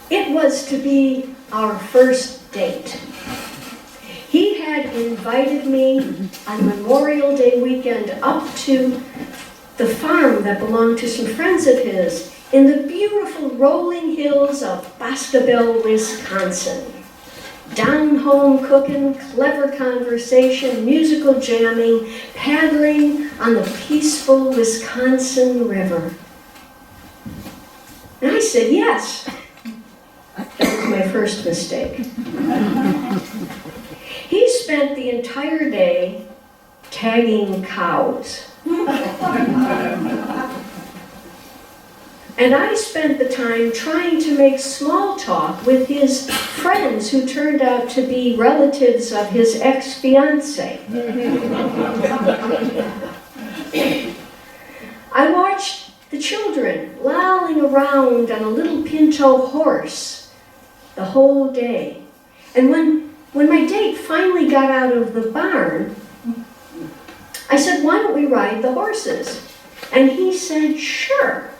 It was to be our first date. He had invited me on Memorial Day weekend up to the farm that belonged to some friends of his in the beautiful rolling hills of Kastle, Wisconsin. Down home cooking, clever conversation, musical jamming, paddling on the peaceful Wisconsin River. And I said yes. That was my first mistake. He spent the entire day tagging cows. And I spent the time trying to make small talk with his friends who turned out to be relatives of his ex-fiancée. I watched the children lolling around on a little pinto horse the whole day. And when my date finally got out of the barn, I said, "Why don't we ride the horses?" And he said, "Sure."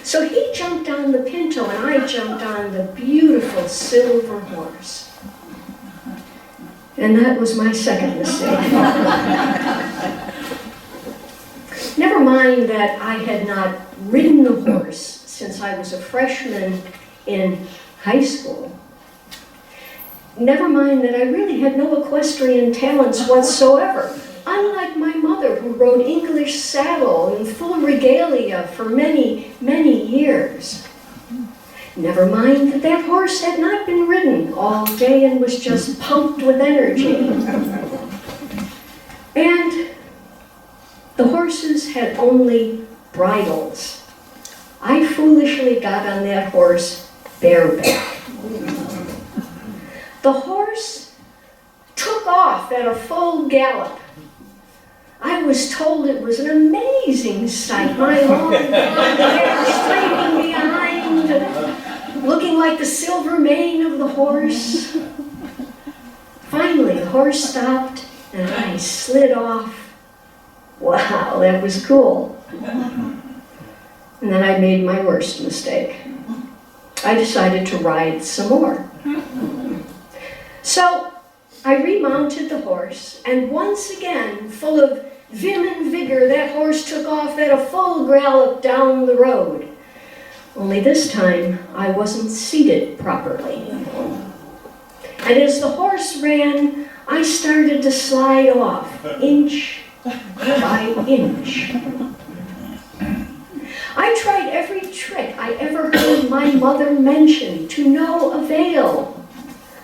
So he jumped on the pinto and I jumped on the beautiful silver horse. And that was my second mistake. Never mind that I had not ridden the horse since I was a freshman in high school. Never mind that I really had no equestrian talents whatsoever. Unlike my mother, who rode English saddle in full regalia for many, many years. Never mind that that horse had not been ridden all day and was just pumped with energy. And the horses had only bridles. I foolishly got on that horse bareback. The horse took off at a full gallop. I was told it was an amazing sight. My long blonde hair streaming behind, looking like the silver mane of the horse. Finally, the horse stopped and I slid off. Wow, that was cool. And then I made my worst mistake. I decided to ride some more. So I remounted the horse, and once again, full of vim and vigor, that horse took off at a full gallop down the road. Only this time, I wasn't seated properly. And as the horse ran, I started to slide off, inch by inch. I tried every trick I ever heard my mother mention, to no avail.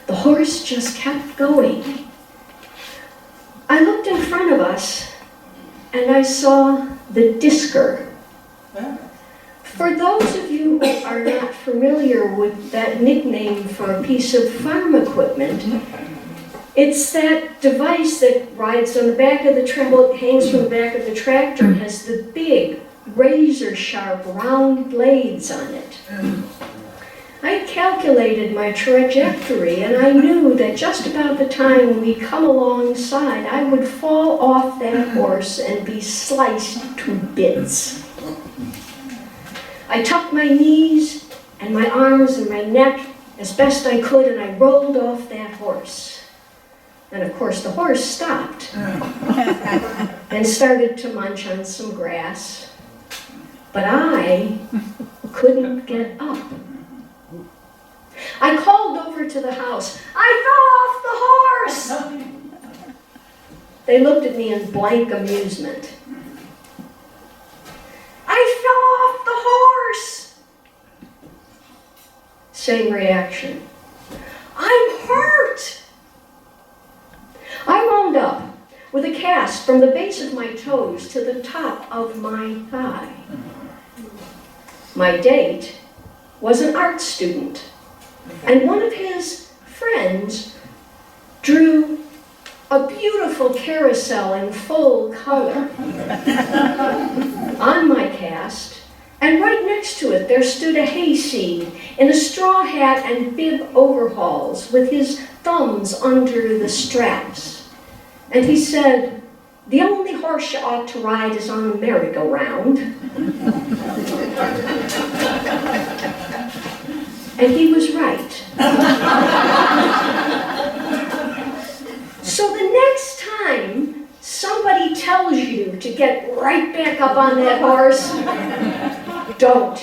The horse just kept going. I looked in front of us, and I saw the disker. For those of you who are not familiar with that nickname for a piece of farm equipment, it's that device that rides on the back of the tractor, hangs from the back of the tractor, and has the big, razor-sharp, round blades on it. I had calculated my trajectory, and I knew that just about the time we come alongside, I would fall off that horse and be sliced to bits. I tucked my knees and my arms and my neck as best I could, and I rolled off that horse. And of course, the horse stopped and started to munch on some grass, but I couldn't get up. I called over to the house, "I fell off the horse!" They looked at me in blank amusement. "I fell off the horse!" Same reaction. "I'm hurt!" I wound up with a cast from the base of my toes to the top of my thigh. My date was an art student, and one of his friends drew a beautiful carousel in full color on my cast, and right next to it there stood a hayseed in a straw hat and bib overalls with his thumbs under the straps. And he said, "The only horse you ought to ride is on a merry-go-round." And he was right. So the next time somebody tells you to get right back up on that horse, don't.